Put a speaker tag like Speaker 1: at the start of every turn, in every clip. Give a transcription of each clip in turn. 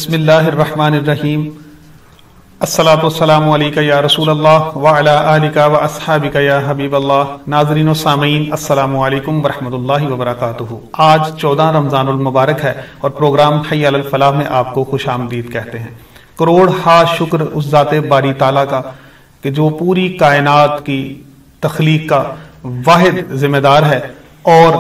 Speaker 1: بسم اللہ الرحمن الرحیم الصلاۃ والسلام علیک یا رسول اللہ وعلی آلک و اصحابک یا حبیب اللہ۔ ناظرین و سامعین السلام علیکم ورحمۃ اللہ وبرکاتہ۔ آج 14 رمضان المبارک ہے اور پروگرام حی علی الفلاح میں آپ کو خوش آمدید کہتے ہیں۔ کروڑ ہا شکر اس ذات باری تعالیٰ کا کہ جو پوری کائنات کی تخلیق کا واحد ذمہ دار ہے، اور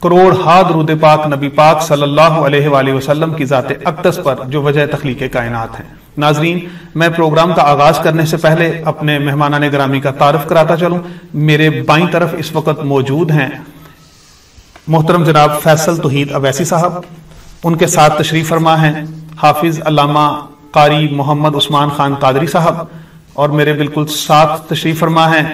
Speaker 1: کروڑ ہا درود پاک نبی پاک صلی اللہ علیہ وآلہ وسلم کی ذات اقدس پر جو وجہ تخلیق کائنات ہیں۔ ناظرین، میں پروگرام کا آغاز کرنے سے پہلے اپنے مہمانان گرامی کا تعارف کراتا چلوں۔ میرے بائیں طرف اس وقت موجود ہیں محترم جناب فیصل توحید اویسی صاحب، ان کے ساتھ تشریف فرما ہیں حافظ علامہ قاری محمد عثمان خان قادری صاحب، اور میرے بالکل ساتھ تشریف فرما ہیں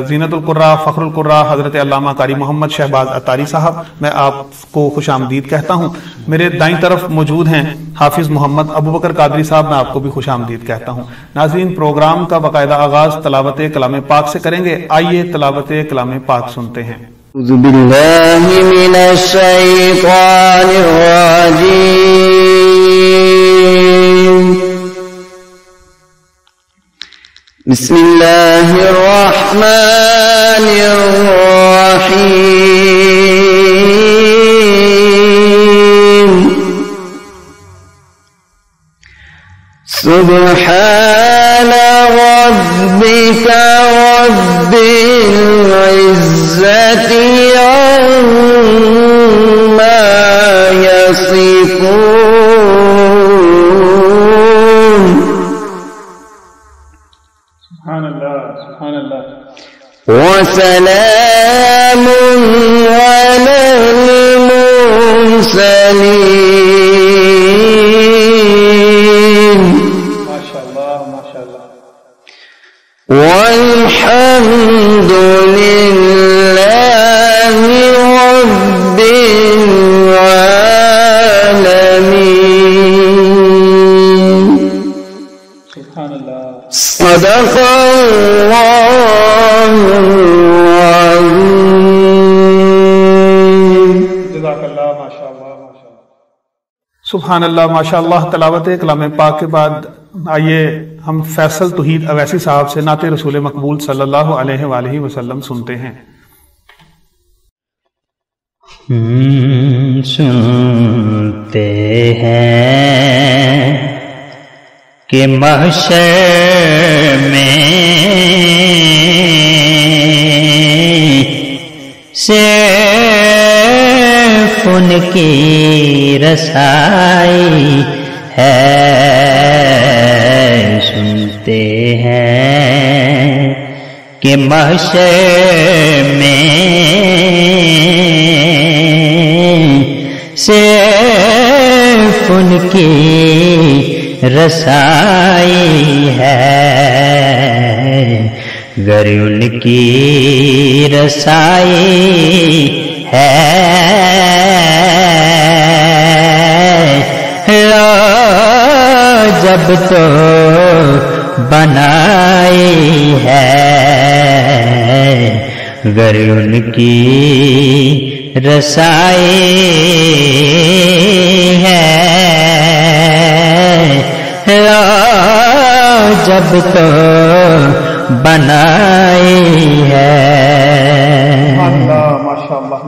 Speaker 1: زینت القراء فخر القراء حضرت علامہ قاری محمد شہباز عطاری صاحب۔ میں آپ کو خوش آمدید کہتا ہوں۔ میرے دائیں طرف موجود ہیں حافظ محمد ابوبکر قادری صاحب، میں آپ کو بھی خوش آمدید کہتا ہوں۔ ناظرین، پروگرام کا باقاعدہ آغاز تلاوت کلام پاک سے کریں گے۔ آئیے تلاوت کلام پاک سنتے ہیں۔
Speaker 2: اعوذ باللہ من الشیطان الرجیم، بسم اللہ الرحمن الرحیم، سبحان ربک رب العزة عما يصفون،
Speaker 1: سبحان اللہ سبحان اللہ،
Speaker 2: وسلام على المرسلين،
Speaker 1: ماشاء اللہ ماشاء اللہ،
Speaker 2: والحمد لله رب العالمين،
Speaker 1: سبحان اللہ،
Speaker 2: صدق اللہ العظیم،
Speaker 1: جزاک اللہ، ماشاء اللہ ماشاء اللہ، سبحان اللہ ماشاء اللہ۔ تلاوت کلام پاک کے بعد آئیے ہم فیصل توحید اویسی صاحب سے نعت رسول مقبول صلی اللہ علیہ وآلہ وسلم سنتے ہیں۔
Speaker 3: سنتے ہیں کہ محشر میں صرف ان کی رسائی ہے، سنتے ہیں کہ محشر میں صرف ان کی رسائی ہے، گر ان کی رسائی ہے، جب تو بنائی ہے، گر ان کی رسائی ہے، جب تو بنائی ہے۔
Speaker 1: ماشاء اللہ ماشاء اللہ،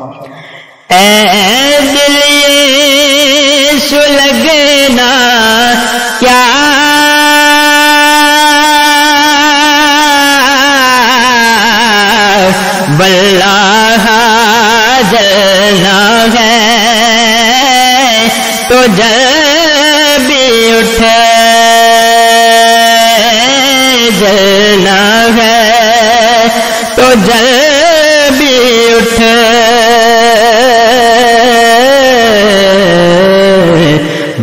Speaker 3: اے دل یہ سلگنا کیا واللہ جلنا ہے، تو جل بھی اٹھے، جلنا ہے تو جل بھی اٹھے،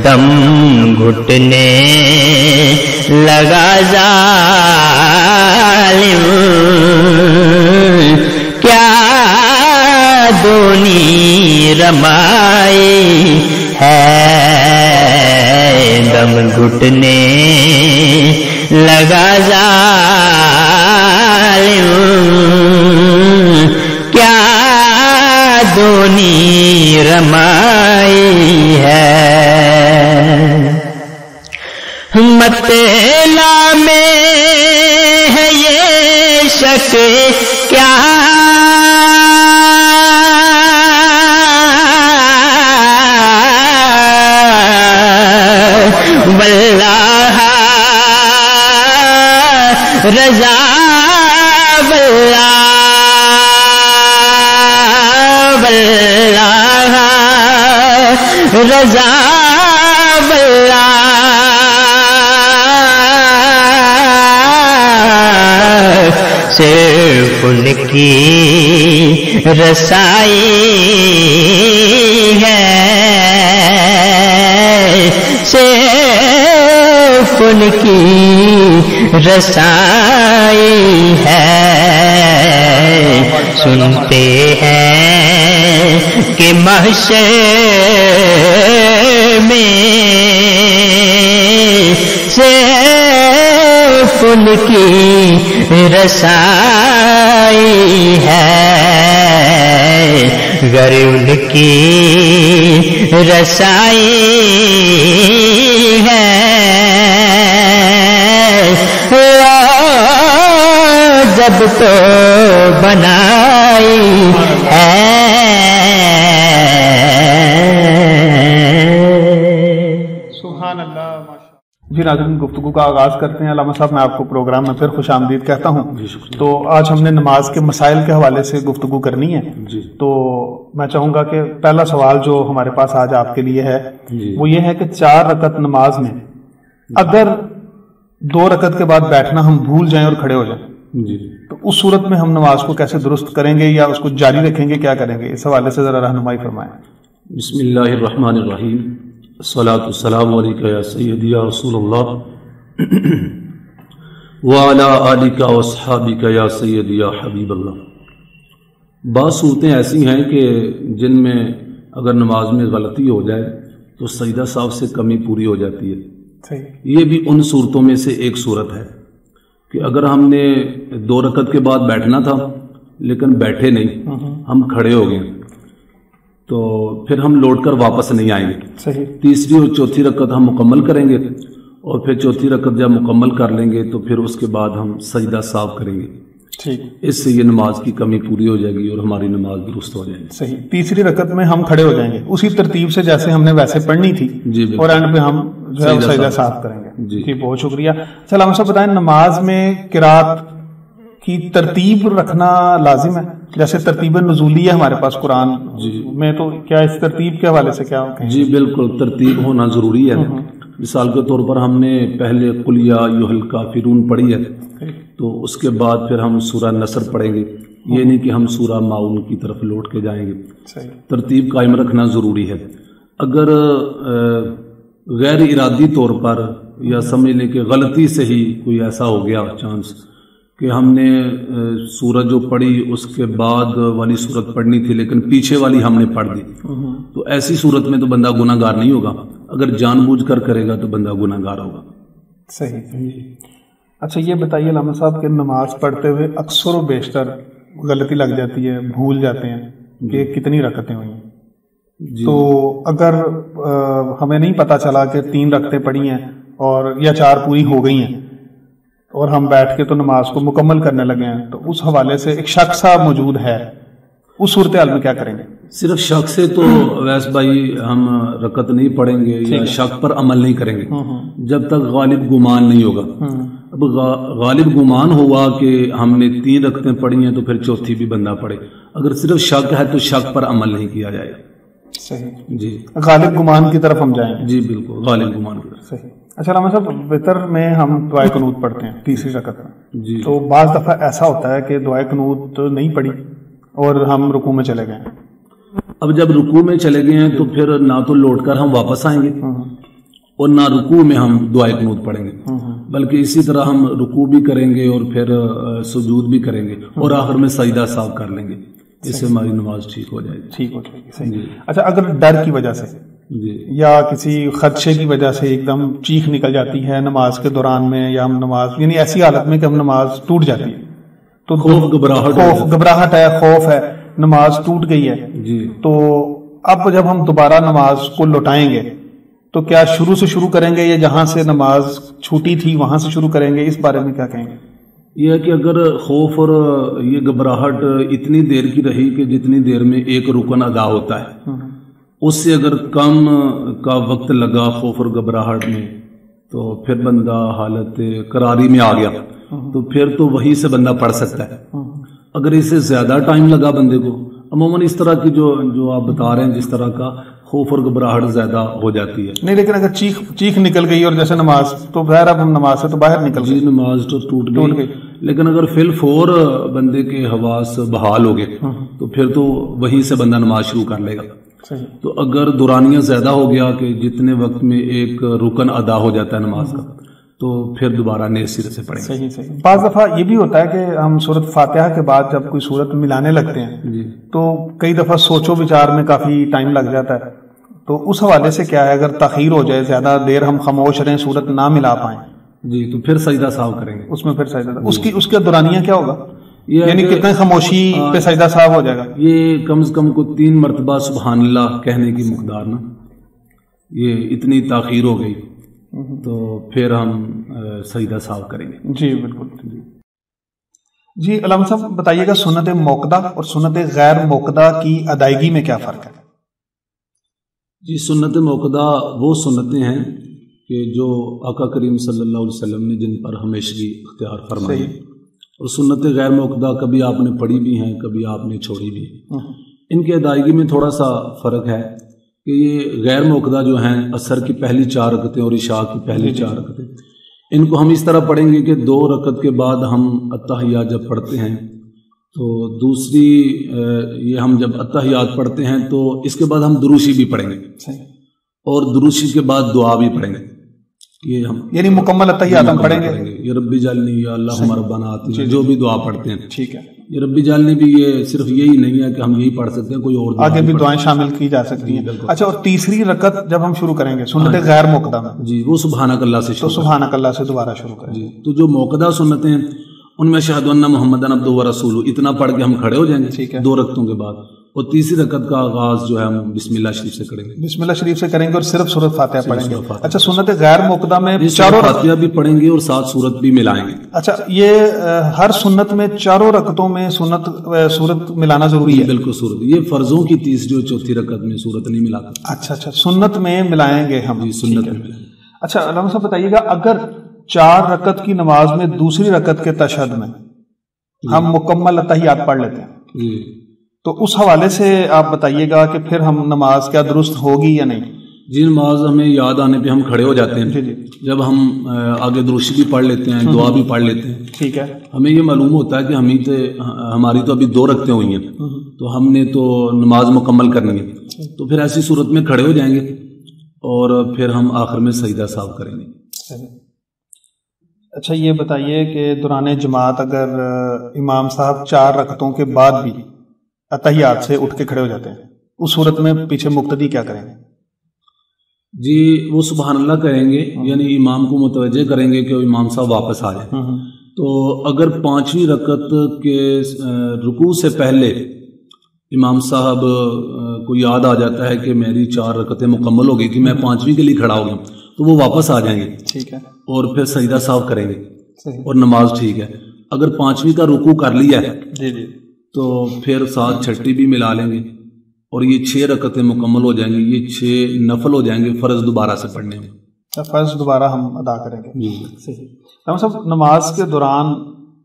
Speaker 3: دم گھٹنے لگا ظالم، کیا دونی رمائی ہے، دم گھٹنے لگا ظالم، کیا دونی رمائی ہے۔ مطلع میں ہے یہ شک کیا واللہ رضا واللہ رضا صرف ان کی رسائی ہے، صرف ان کی رسائی ہے۔ سنتے ہیں کہ محشر میں صرف ان کی رسائی ہے، گر ان کی رسائی ہے جب تو بنائی ہے۔
Speaker 1: سبحان اللہ۔ جی ناظرین، گفتگو کا آغاز کرتے ہیں۔ علامہ صاحب، میں آپ کو پروگرام میں پھر خوش آمدید کہتا ہوں۔ تو آج ہم نے نماز کے مسائل کے حوالے سے گفتگو کرنی ہے۔ تو میں چاہوں گا کہ پہلا سوال جو ہمارے پاس آج آپ کے لیے ہے وہ یہ ہے کہ 4 رکعت نماز میں اگر 2 رکعت کے بعد بیٹھنا ہم بھول جائیں اور کھڑے ہو جائیں تو اس صورت میں ہم نماز کو کیسے درست کریں گے یا اس کو جاری رکھیں گے، کیا کریں گے؟ اس حوالے سے ذرا رہنمائی فرمائیں۔
Speaker 4: بسم اللہ الرحمن الرحیم، الصلاۃ والسلام علیک یا سیدی یا رسول اللہ وعلی آلک واصحابک یا سیدی یا حبیب اللہ۔ بعض صورتیں ایسی ہیں کہ جن میں اگر نماز میں غلطی ہو جائے تو سجدہ سہو سے کمی پوری ہو جاتی ہے۔ یہ بھی ان صورتوں میں سے ایک صورت ہے کہ اگر ہم نے 2 رکعت کے بعد بیٹھنا تھا لیکن بیٹھے نہیں، ہم کھڑے ہو گئے، تو پھر ہم لوٹ کر واپس نہیں آئیں گے۔ تیسری اور چوتھی رکعت ہم مکمل کریں گے، اور پھر چوتھی رکعت جب مکمل کر لیں گے تو پھر اس کے بعد ہم سجدہ سہو کریں گے۔ اس سے یہ نماز کی کمی پوری ہو جائے گی اور ہماری نماز درست ہو جائے گی۔
Speaker 1: صحیح۔ تیسری رکعت میں ہم کھڑے ہو جائیں گے اسی ترتیب سے جیسے ہم نے ویسے پڑھنی تھی، اور اینڈ پہ ہم جو ہے سجدہ سہو کریں گے۔ جی بہت شکریہ۔ اچھا علامہ صاحب بتائیں، نماز میں قرات کی ترتیب رکھنا لازم ہے؟ جیسے ترتیب نزولی ہے ہمارے پاس قرآن میں، تو کیا اس ترتیب کے حوالے سے کیا کہیں؟
Speaker 4: جی بالکل، ترتیب ہونا ضروری ہے۔ مثال کے طور پر ہم نے پہلے قل یا ایھا الکافرون پڑھی ہے، تو اس کے بعد پھر ہم سورہ نصر پڑھیں گے، یہ نہیں کہ ہم سورہ ماؤن کی طرف لوٹ کے جائیں گے۔ ترتیب قائم رکھنا ضروری ہے۔ اگر غیر ارادی طور پر یا سمجھ لیں کہ غلطی سے ہی کوئی ایسا ہو گیا چانس کہ ہم نے سورت جو پڑھی اس کے بعد والی سورت پڑھنی تھی لیکن پیچھے والی ہم نے پڑھ دی، تو ایسی صورت میں تو بندہ گناہ گار نہیں ہوگا، اگر جان بوجھ کر کرے گا تو بندہ گناہ گار ہوگا۔
Speaker 1: صحیح۔ اچھا یہ بتائیے علامہ صاحب کہ نماز پڑھتے ہوئے اکثر و بیشتر غلطی لگ جاتی ہے، بھول جاتے ہیں کہ کتنی رکعتیں ہوئی ہیں، تو اگر ہمیں نہیں پتا چلا کہ 3 رکعتیں پڑھی ہیں اور یا 4 پوری ہو گئی ہیں اور ہم بیٹھ کے تو نماز کو مکمل کرنے لگے ہیں، تو اس حوالے سے ایک شک سا موجود ہے، اس صورتحال میں کیا کریں گے؟
Speaker 4: صرف شک سے تو ویس بھائی ہم رکعت نہیں پڑھیں گے یا شک پر عمل نہیں کریں گے جب تک غالب گمان نہیں ہوگا۔ اب غالب گمان ہوا کہ ہم نے 3 رکعتیں پڑھی ہیں تو پھر چوتھی بھی بندہ پڑھے، اگر صرف شک ہے تو شک پر عمل نہیں کیا جائے گا۔
Speaker 1: صحیح جی، غالب گمان کی طرف ہم جائیں گے۔
Speaker 4: جی بالکل، غالب گمان کی طرف۔
Speaker 1: صحیح۔ اچھا علامہ صاحب، وتر میں ہم دعائے قنوت پڑھتے ہیں تیسری رکعت میں، جی تو بعض دفعہ ایسا ہوتا ہے کہ دعائے قنوت نہیں پڑھی اور ہم رکوع میں چلے گئے۔
Speaker 4: اب جب رکوع میں چلے گئے ہیں تو پھر نہ تو لوٹ کر ہم واپس آئیں گے اور نہ رکوع میں ہم دعائے قنوت پڑھیں گے، بلکہ اسی طرح ہم رکوع بھی کریں گے اور پھر سجود بھی کریں گے اور آخر میں سجدہ سہو کر لیں گے، اس سے ہماری نماز ٹھیک ہو جائے گی۔
Speaker 1: ٹھیک ہو جائے گی، صحیح۔ اچھا اگر ڈر کی وجہ سے یا کسی خدشے کی وجہ سے ایک دم چیخ نکل جاتی ہے نماز کے دوران میں، یا ہم نماز یعنی ایسی حالت میں کہ ہم نماز ٹوٹ جاتی ہے، تو گھبراہٹ ہے، خوف ہے، نماز ٹوٹ گئی ہے، تو اب جب ہم دوبارہ نماز کو لوٹائیں گے تو کیا شروع سے شروع کریں گے یا جہاں سے نماز چھوٹی تھی وہاں سے شروع کریں گے؟ اس بارے میں کیا کہیں گے؟
Speaker 4: یہ ہے کہ اگر خوف اور یہ گھبراہٹ اتنی دیر کی رہی کہ جتنی دیر میں ایک رکن ادا ہوتا ہے، اس سے اگر کم کا وقت لگا خوف اور گھبراہٹ میں تو پھر بندہ حالت قراری میں آ گیا تو پھر تو وہی سے بندہ پڑھ سکتا ہے۔ اگر اس سے زیادہ ٹائم لگا بندے کو، عموماً اس طرح کی جو آپ بتا رہے ہیں جس طرح کا خوف اور گھبراہٹ زیادہ ہو جاتی ہے۔
Speaker 1: نہیں، لیکن اگر چیخ نکل گئی اور جیسے نماز تو بغیر اب ہم نماز سے تو باہر نکل گئی،
Speaker 4: نماز تو ٹوٹ گئی، لیکن اگر فی الفور بندے کے حواس بحال ہو گئے تو پھر تو وہیں سے بندہ نماز شروع کر لے گا۔ تو اگر دورانیہ زیادہ ہو گیا کہ جتنے وقت میں ایک رکن ادا ہو جاتا ہے نماز کا تو پھر دوبارہ نئے سرے سے پڑھیں گے۔
Speaker 1: صحیح۔ بعض دفعہ یہ بھی ہوتا ہے کہ ہم سورت فاتحہ کے بعد جب کوئی سورت ملانے لگتے ہیں تو کئی دفعہ سوچو بچار میں کافی ٹائم لگ جاتا ہے، تو اس حوالے سے کیا ہے اگر تاخیر ہو جائے، زیادہ دیر ہم خاموش رہیں، سورت نہ ملا پائیں
Speaker 4: تو پھر سجدہ صاحب کریں گے،
Speaker 1: اس میں پھر سجدہ اس کا دورانیہ کیا ہوگا؟ یعنی کتنے خاموشی پہ سجدہ صاحب ہو جائے گا؟
Speaker 4: یہ کم سے کم کو 3 مرتبہ سبحان اللہ کہنے کی مقدار نا، یہ اتنی تاخیر ہو گئی تو پھر ہم سجدہ صاحب کریں گے۔
Speaker 1: جی بالکل۔ جی علامہ صاحب بتائیے گا، سنت موقدہ اور سنت غیر موقدہ کی ادائیگی میں کیا فرق ہے؟
Speaker 4: جی سنت موقدہ وہ سنتیں ہیں کہ جو آقا کریم صلی اللہ علیہ وسلم نے جن پر ہمیشگی اختیار فرمائی، اور سنت غیر موقدہ کبھی آپ نے پڑھی بھی ہیں کبھی آپ نے چھوڑی بھی ہیں۔ ان کی ادائیگی میں تھوڑا سا فرق ہے کہ یہ غیر موقدہ جو ہیں عصر کی پہلی 4 رکعتیں اور عشاء کی پہلی 4 رکعتیں، ان کو ہم اس طرح پڑھیں گے کہ 2 رکعت کے بعد ہم التحیات جب پڑھتے ہیں تو دوسری یہ ہم جب التحیات پڑھتے ہیں تو اس کے بعد ہم دروشی بھی پڑھیں گے اور دروشی کے بعد دعا بھی پڑھیں گے۔ یہ ہم
Speaker 1: یعنی مکمل التحیات ہم پڑھیں گے،
Speaker 4: یہ ربی جالنی یا اللہم ربنا آتنا جو بھی دعا پڑھتے ہیں،
Speaker 1: ٹھیک ہے۔
Speaker 4: یہ ربی جالنی بھی یہ صرف یہی نہیں ہے کہ ہم یہی پڑھ سکتے ہیں، کوئی اور
Speaker 1: آگے بھی دعائیں شامل کی جا سکتی ہیں۔ اچھا، اور تیسری رکعت جب ہم شروع کریں گے سنت غیر موقدہ میں،
Speaker 4: جی وہ سبحانک اللہ سے
Speaker 1: تو سبحانک اللہ سے دوبارہ شروع کریں گے۔
Speaker 4: تو جو موقدہ سنتیں ہیں ان میں اشہد ان محمدً عبدہ ورسولہ اتنا پڑھ کے ہم کھڑے ہو جائیں گے 2 رکعتوں کے بعد، اور تیسری رکعت کا آغاز جو ہے ہم بسم اللہ شریف سے کریں گے،
Speaker 1: بسم اللہ شریف سے کریں گے اور صرف سورت فاتحہ پڑھیں گے۔ اچھا، سنت غیر موقدہ میں
Speaker 4: چاروں فاتحہ بھی پڑھیں گے اور 7 سورت بھی ملائیں گے۔
Speaker 1: اچھا، یہ ہر سنت میں 4 رکعتوں میں سورت ملانا ضروری ہے؟
Speaker 4: بالکل، سورت یہ فرضوں کی تیسری اور چوتھی رکعت میں سورت نہیں ملاتے۔
Speaker 1: اچھا، سنت میں ملائیں گے ہم،
Speaker 4: سنت میں۔
Speaker 1: اچھا علامہ صاحب بتائیے گا، اگر 4 رکعت کی نماز میں دوسری رکعت کے تشہد میں ہم مکمل التحیات پڑھ لیتے ہیں تو اس حوالے سے آپ بتائیے گا کہ پھر ہم نماز کیا درست ہوگی یا نہیں؟
Speaker 4: جی نماز ہمیں یاد آنے پہ ہم کھڑے ہو جاتے ہیں، جب ہم آگے دروشی بھی پڑھ لیتے ہیں، دعا بھی پڑھ لیتے ہیں،
Speaker 1: ٹھیک ہے،
Speaker 4: ہمیں یہ معلوم ہوتا ہے کہ ہماری تو ابھی 2 رکعتیں ہوئی ہیں تو ہم نے تو نماز مکمل کرنی ہے، تو پھر ایسی صورت میں کھڑے ہو جائیں گے اور پھر ہم آخر میں سجدہ صاحب کریں گے۔
Speaker 1: اچھا یہ بتائیے کہ دوران جماعت اگر امام صاحب 4 رکعتوں کے بعد بھی التحیات سے اٹھ کے کھڑے ہو جاتے ہیں، اس صورت میں پیچھے مقتدی کیا کریں گے؟
Speaker 4: جی وہ سبحان اللہ کہیں گے، یعنی امام کو متوجہ کریں گے کہ امام صاحب واپس آ جائیں۔ تو اگر 5ویں رکعت کے رکوع سے پہلے امام صاحب کو یاد آ جاتا ہے کہ میری 4 رکعتیں مکمل ہو گئی تھی، میں 5ویں کے لیے کھڑا ہو گیا، تو وہ واپس آ جائیں گے، ٹھیک ہے، اور پھر سجدہ صاحب کریں گے اور نماز ٹھیک ہے۔ اگر 5ویں کا رکوع کر لیا ہے
Speaker 1: جی
Speaker 4: تو پھر 7 چھٹی بھی ملا لیں گے اور یہ 6 رکعتیں مکمل ہو جائیں گی، یہ 6 نفل ہو جائیں گے فرض دوبارہ سے پڑھنے میں،
Speaker 1: فرض دوبارہ ہم ادا کریں گے۔ صحیح۔ ہم سب نماز کے دوران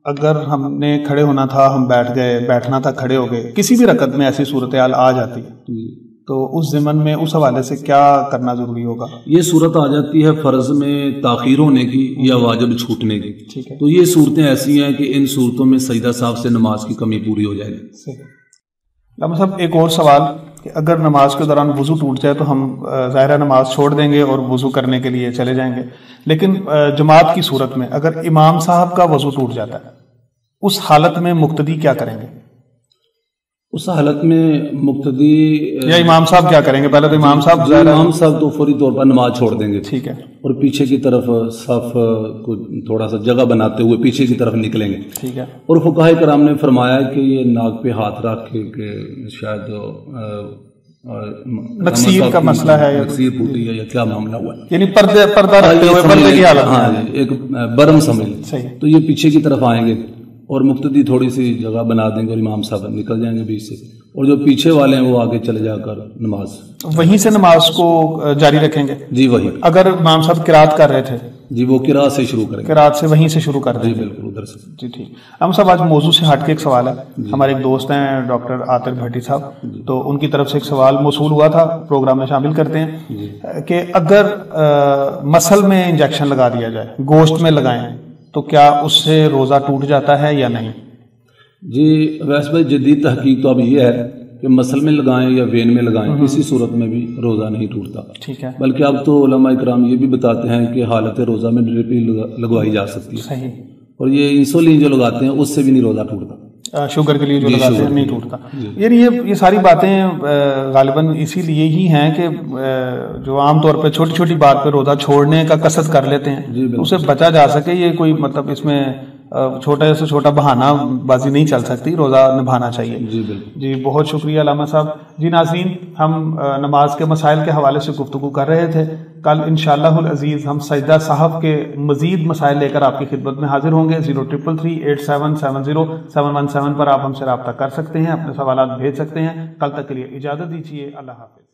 Speaker 1: اگر ہم نے کھڑے ہونا تھا، ہم بیٹھ گئے، بیٹھنا تھا کھڑے ہو گئے، کسی بھی رکعت میں ایسی صورتحال آ جاتی ہے تو اس ضمن میں اس حوالے سے کیا کرنا ضروری ہوگا؟ یہ
Speaker 4: صورت آ جاتی ہے فرض میں تاخیر ہونے کی یا واجب چھوٹنے کی، تو یہ صورتیں ایسی ہیں کہ ان صورتوں میں سجدہ صاحب سے نماز کی کمی پوری ہو جائے گی۔
Speaker 1: علامہ صاحب ایک اور سوال کہ اگر نماز کے دوران وضو ٹوٹ جائے تو ہم ظاہرہ نماز چھوڑ دیں گے اور وضو کرنے کے لیے چلے جائیں گے، لیکن جماعت کی صورت میں اگر امام صاحب کا وضو ٹوٹ جاتا ہے اس حالت میں مقتدی کیا کریں گے؟
Speaker 4: اس حالت میں مقتدی
Speaker 1: یا امام صاحب کیا کریں گے؟ پہلے تو امام
Speaker 4: صاحب تو فوری طور پر نماز چھوڑ دیں گے، ٹھیک ہے، اور پیچھے کی طرف صف کو تھوڑا سا جگہ بناتے ہوئے پیچھے کی طرف نکلیں گے، ٹھیک ہے، اور فقہائے کرام نے فرمایا کہ یہ ناک پہ ہاتھ رکھ کے کہ شاید اور
Speaker 1: نکسیر کا مسئلہ ہے،
Speaker 4: نکسیر پھوٹی ہے یا کیا معاملہ ہوا ہے،
Speaker 1: یعنی پردہ رکھتے ہوئے پردے کی حالت
Speaker 4: ہاں
Speaker 1: میں
Speaker 4: ایک برم سمجھ لیں،
Speaker 1: صحیح،
Speaker 4: تو یہ پیچھے کی طرف آئیں گے اور مقتدی تھوڑی سی جگہ بنا دیں گے اور امام صاحب نکل جائیں گے بیچ سے، اور جو پیچھے والے ہیں وہ آگے چلے جا کر نماز
Speaker 1: وہیں سے نماز کو جاری رکھیں گے.
Speaker 4: جی وہی،
Speaker 1: اگر امام صاحب قرات کر رہے تھے
Speaker 4: جی وہ قرات سے شروع کریں گے،
Speaker 1: قرات سے وہیں سے شروع کر دیں
Speaker 4: جی
Speaker 1: گے.
Speaker 4: بالکل ادھر سے.
Speaker 1: جی ٹھیک. ہم صاحب آج موضوع سے ہٹ کے ایک سوال ہے، ہمارے ایک دوست ہیں ڈاکٹر عاطر بھٹی صاحب، تو ان کی طرف سے ایک سوال موصول ہوا تھا، پروگرام میں شامل کرتے ہیں کہ اگر مسل میں انجیکشن لگا دیا جائے، گوشت میں لگائیں، تو کیا اس سے روزہ ٹوٹ جاتا ہے یا نہیں؟
Speaker 4: جی ویسے بھائی جدید تحقیق تو اب یہ ہے کہ مسل میں لگائیں یا وین میں لگائیں کسی صورت میں بھی روزہ نہیں ٹوٹتا.
Speaker 1: ٹھیک ہے،
Speaker 4: بلکہ اب تو علماء کرام یہ بھی بتاتے ہیں کہ حالت روزہ میں ڈرپ بھی لگوائی جا سکتی ہے،
Speaker 1: صحیح.
Speaker 4: اور یہ انسولین جو لگاتے ہیں اس سے بھی نہیں روزہ ٹوٹتا،
Speaker 1: شوگر کے لیے جو
Speaker 4: جی
Speaker 1: لگاتے ہیں
Speaker 4: شوگر
Speaker 1: نہیں ٹوٹتا. یعنی یہ ساری باتیں غالباً اسی لیے ہی ہیں کہ جو عام طور پہ چھوٹی چھوٹی بات پہ روزہ چھوڑنے کا قصد کر لیتے ہیں، اسے بچا جا سکے. یہ کوئی مطلب اس میں چھوٹا سے چھوٹا بہانہ بازی نہیں چل سکتی، روزہ نبھانا چاہیے.
Speaker 4: جی بالکل.
Speaker 1: جی بہت شکریہ علامہ صاحب. جی ناظرین، ہم نماز کے مسائل کے حوالے سے گفتگو کر رہے تھے. کل انشاءاللہ العزیز ہم سجدہ صاحب کے مزید مسائل لے کر آپ کی خدمت میں حاضر ہوں گے. 033387707117 پر آپ ہم سے رابطہ کر سکتے ہیں، اپنے سوالات بھیج سکتے ہیں. کل تک کے لیے اجازت دیجیے. اللہ حافظ.